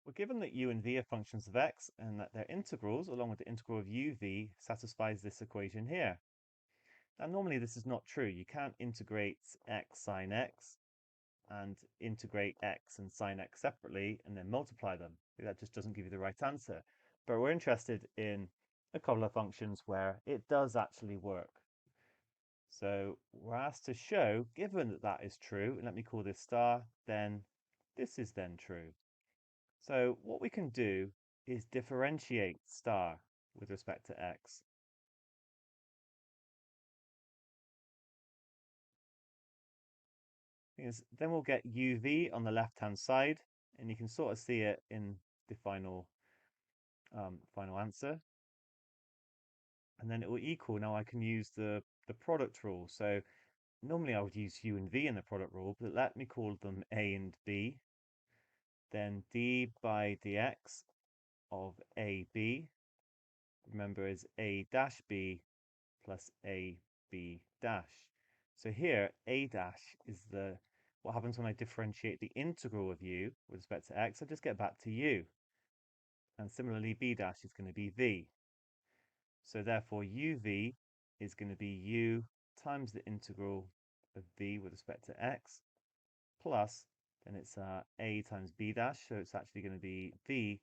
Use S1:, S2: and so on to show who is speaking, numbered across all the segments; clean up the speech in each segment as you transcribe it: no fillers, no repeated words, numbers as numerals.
S1: We're given that u and v are functions of x and that their integrals, along with the integral of uv, satisfies this equation here. Now, normally this is not true. You can't integrate x sine x and integrate x and sine x separately and then multiply them. That just doesn't give you the right answer. But we're interested in a couple of functions where it does actually work. So we're asked to show, given that that is true, and let me call this star, then this is then true. So what we can do is differentiate star with respect to x. Because then we'll get uv on the left-hand side, and you can sort of see it in the final answer. And then it will equal. Now I can use the product rule. So normally I would use u and v in the product rule, but let me call them a and b. Then d by dx of ab, remember, is a dash b plus a b dash. So here a dash is what happens when I differentiate the integral of u with respect to x. I just get back to u. And similarly, b dash is going to be v. So therefore uv is going to be u times the integral of v with respect to x plus, then it's a times b dash, so it's actually going to be v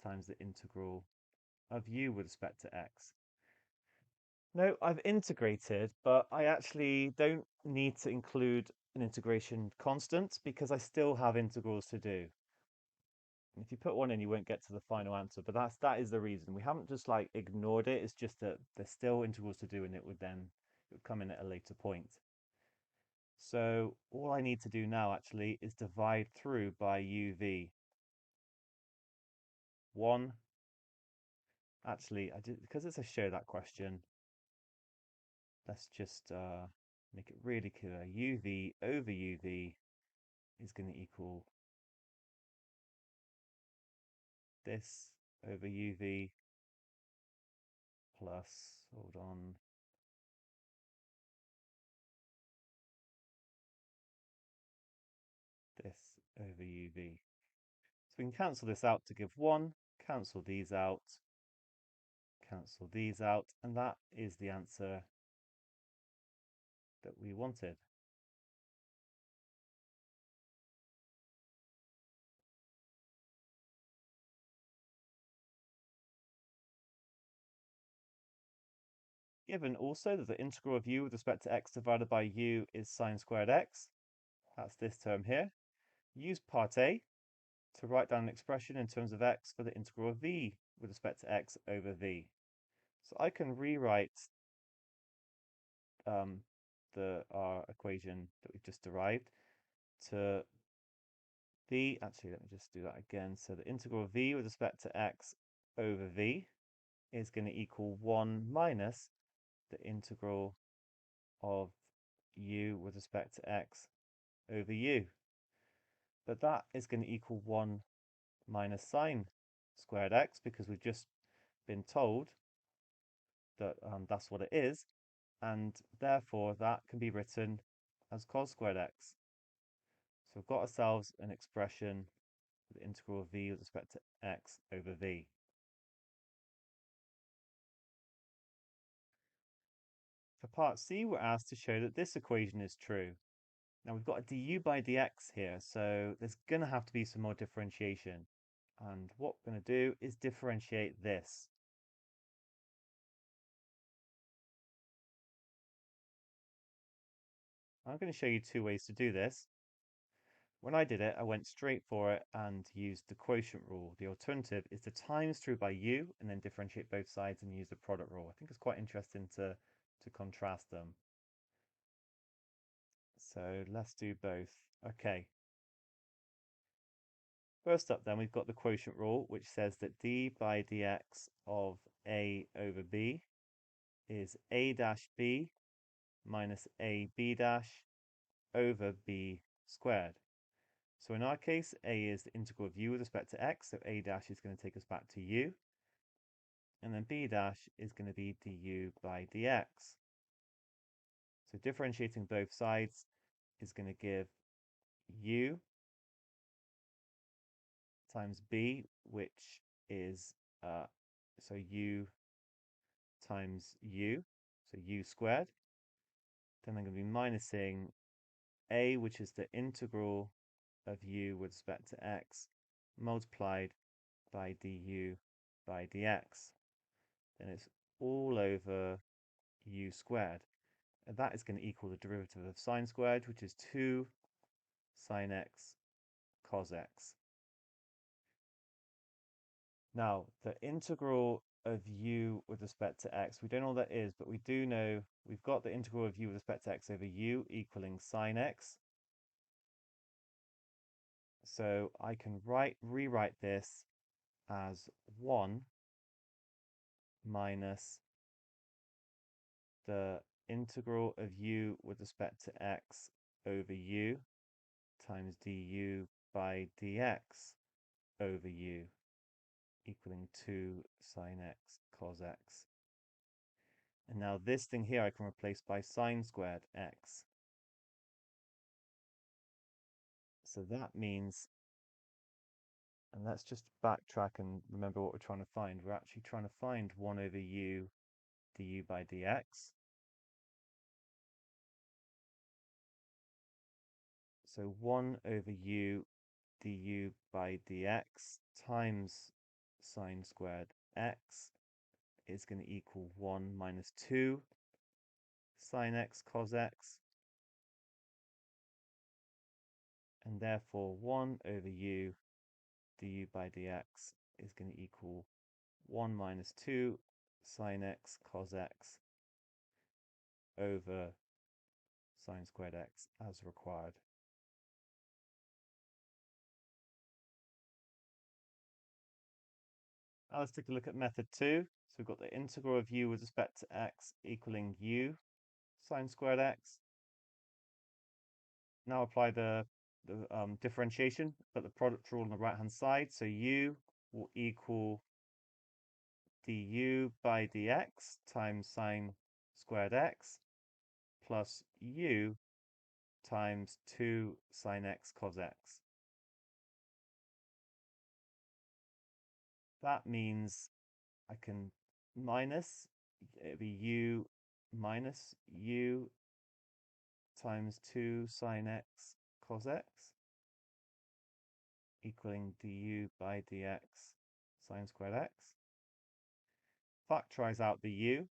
S1: times the integral of u with respect to x. No, I've integrated, but I actually don't need to include an integration constant because I still have integrals to do. And if you put one in, you won't get to the final answer, but that is the reason. We haven't just like ignored it, it's just that there's still integrals to do and it would come in at a later point. So all I need to do now actually is divide through by uv. 1. Actually, because it's a show that question, let's just make it really clear. uv over uv is going to equal this over uv plus, hold on, this over uv. So we can cancel this out to give 1, cancel these out, and that is the answer that we wanted. Given also that the integral of u with respect to x divided by u is sine squared x, that's this term here, use part A to write down an expression in terms of x for the integral of v with respect to x over v. So I can rewrite our equation that we've just derived to v. Actually, let me just do that again. So the integral of v with respect to x over v is going to equal 1 minus the integral of u with respect to x over u. But that is going to equal 1 minus sine squared x because we've just been told that that's what it is, and therefore that can be written as cos squared x. So we've got ourselves an expression for the integral of v with respect to x over v. For part C, we're asked to show that this equation is true. Now we've got a du by dx here, so there's going to have to be some more differentiation. And what we're going to do is differentiate this. I'm going to show you two ways to do this. When I did it, I went straight for it and used the quotient rule. The alternative is to times through by u and then differentiate both sides and use the product rule. I think it's quite interesting to contrast them. So let's do both. Okay. First up then, we've got the quotient rule, which says that d by dx of a over b is a dash b minus a b dash over b squared. So in our case, a is the integral of u with respect to x, so a dash is going to take us back to u. And then b dash is going to be du by dx. So differentiating both sides is going to give u times b, which is so u times u, so u squared. Then I'm going to be minusing a, which is the integral of u with respect to x, multiplied by du by dx. Then it's all over u squared. And that is going to equal the derivative of sine squared, which is 2 sine x cos x. Now, the integral of u with respect to x, we don't know what that is, but we do know we've got the integral of u with respect to x over u equaling sine x. So I can rewrite this as 1 minus the integral of u with respect to x over u times du by dx over u equaling 2 sine x cos x. And now this thing here I can replace by sine squared x. So that means, and let's just backtrack and remember what we're trying to find. We're actually trying to find 1 over u du by dx. So 1 over u du by dx times sine squared x is going to equal 1 minus 2 sine x cos x. And therefore 1 over u du by dx is going to equal 1 minus 2 sine x cos x over sine squared x as required. Now let's take a look at method 2. So we've got the integral of u with respect to x equaling u sine squared x. Now apply the differentiation, put the product rule on the right hand side. So u will equal du by dx times sine squared x plus u times 2 sine x cos x. That means I can minus, it'd be u minus u times 2 sine x cos x equaling du by dx sine squared x. Factorize out the u.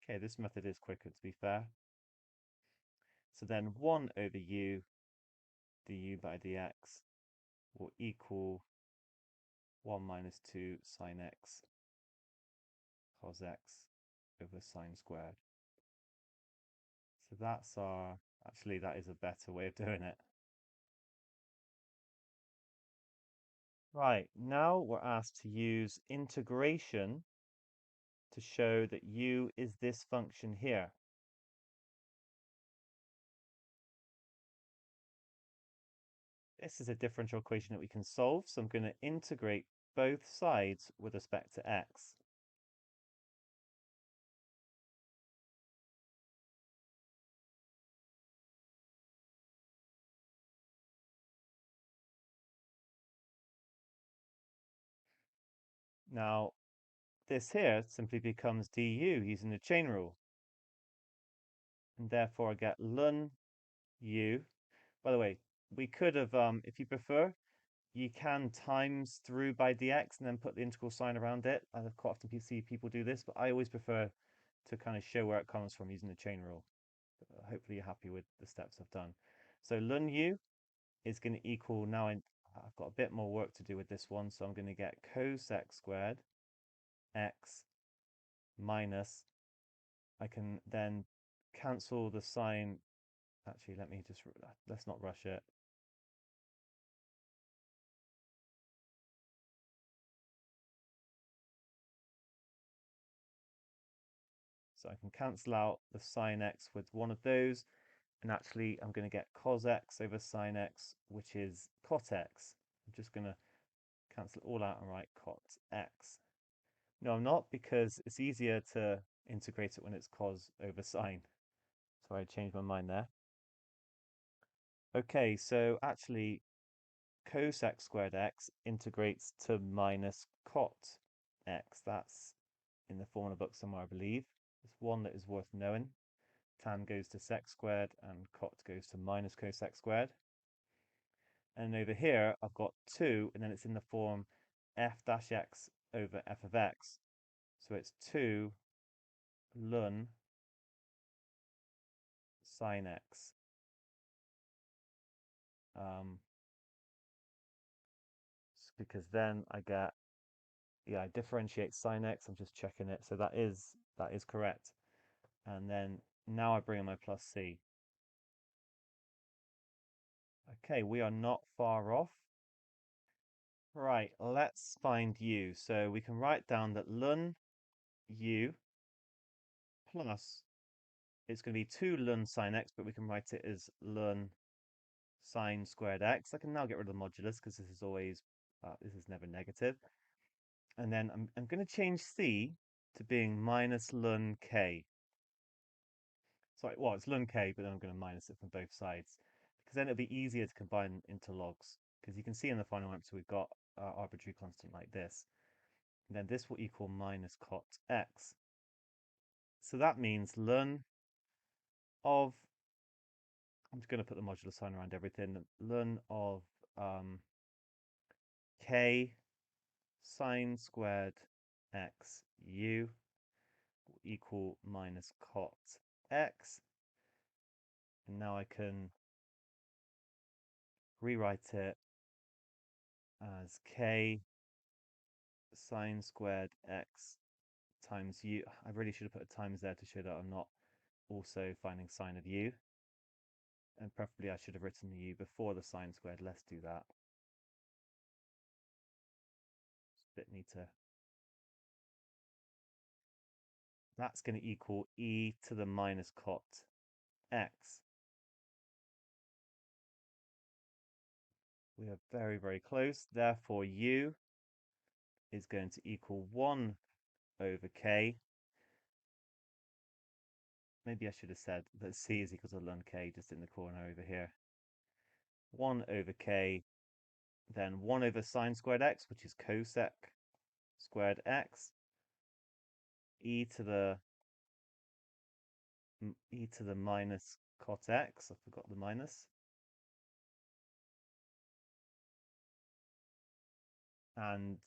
S1: Okay, this method is quicker to be fair. So then 1 over u du by dx will equal 1 minus 2 sine x cos x over sine squared. So that's our, actually that is a better way of doing it. Right, now we're asked to use integration to show that u is this function here. This is a differential equation that we can solve, so I'm going to integrate both sides with respect to x. Now, this here simply becomes du using the chain rule. And therefore I get ln u. By the way, we could have, if you prefer, you can times through by dx and then put the integral sign around it. I quite often see people do this, but I always prefer to kind of show where it comes from using the chain rule. Hopefully you're happy with the steps I've done. So ln u is going to equal, now I've got a bit more work to do with this one, so I'm going to get cos x squared x minus, I can then cancel the sign. Actually, let's not rush it. So I can cancel out the sine x with one of those, and actually I'm going to get cos x over sine x, which is cot x. I'm just going to cancel it all out and write cot x. No, I'm not, because it's easier to integrate it when it's cos over sine. Sorry, I changed my mind there. Okay, so actually cosec squared x integrates to minus cot x. That's in the formula book somewhere, I believe. It's one that is worth knowing. Tan goes to sec squared and cot goes to minus cosec squared. And over here, I've got 2, and then it's in the form f dash x over f of x. So it's 2 ln sine x. Because then I get, yeah, I differentiate sine x. I'm just checking it. So that is correct. And then now I bring in my plus c. Okay, we are not far off. Right, let's find u. So we can write down that ln u plus, it's going to be 2 ln sine x, but we can write it as ln sine squared x. I can now get rid of the modulus because this is always, this is never negative. And then I'm going to change c to being minus ln k. Sorry, well, it's ln k, but then I'm going to minus it from both sides because then it'll be easier to combine into logs. Because you can see in the final answer we've got arbitrary constant like this. And then this will equal minus cot x. So that means ln of, I'm just going to put the modular sign around everything, ln of k sine squared x u will equal minus cot x. And now I can rewrite it as k sine squared x times u. I really should have put a times there to show that I'm not also finding sine of u. And preferably I should have written the u before the sine squared. Let's do that. It's a bit neater. That's going to equal e to the minus cot x. We are very, very close. Therefore, u is going to equal 1 over k. Maybe I should have said that c is equal to ln k just in the corner over here. 1 over k, then 1 over sine squared x, which is cosec squared x, e to the minus cot x. I forgot the minus. And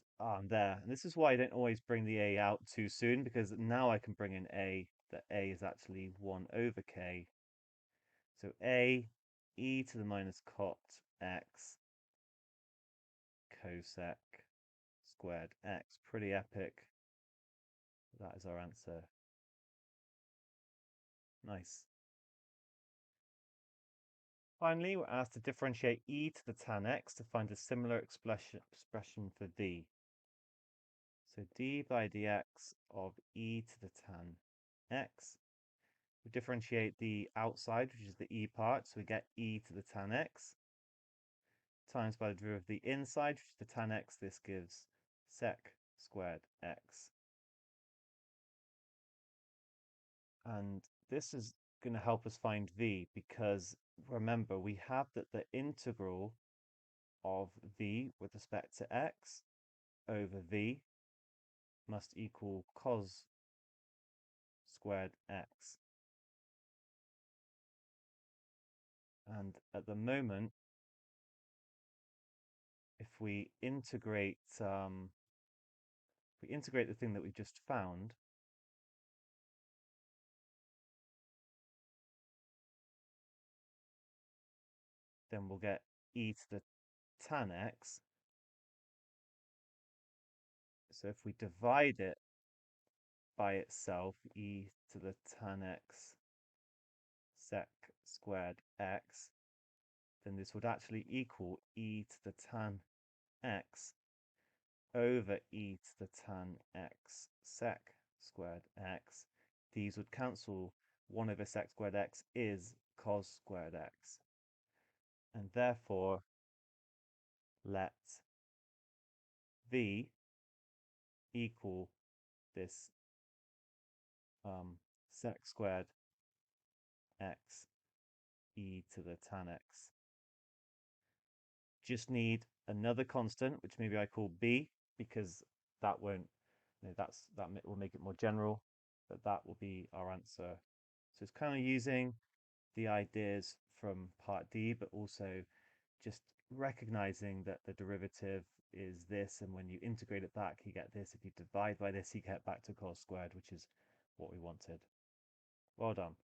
S1: there. And this is why I don't always bring the a out too soon, because now I can bring in a, that a is actually 1 over k. So a e to the minus cot x cosec squared x. Pretty epic. That is our answer. Nice. Finally, we're asked to differentiate e to the tan x to find a similar expression for v. So d by dx of e to the tan x. We differentiate the outside, which is the e part, so we get e to the tan x, times by the derivative of the inside, which is the tan x. This gives sec squared x. And this is going to help us find v, because remember, we have that the integral of v with respect to x over v must equal cos squared x. And at the moment, if we integrate the thing that we just found, then we'll get e to the tan x. So if we divide it by itself, e to the tan x sec squared x, then this would actually equal e to the tan x over e to the tan x sec squared x. These would cancel. 1 over sec squared x is cos squared x. And therefore, let v equal this sec squared x e to the tan x. Just need another constant, which maybe I call b, because that won't, that will make it more general, but that will be our answer. So it's kind of using the ideas from part D, but also just recognizing that the derivative is this, and when you integrate it back, you get this. If you divide by this, you get back to cos squared, which is what we wanted. Well done.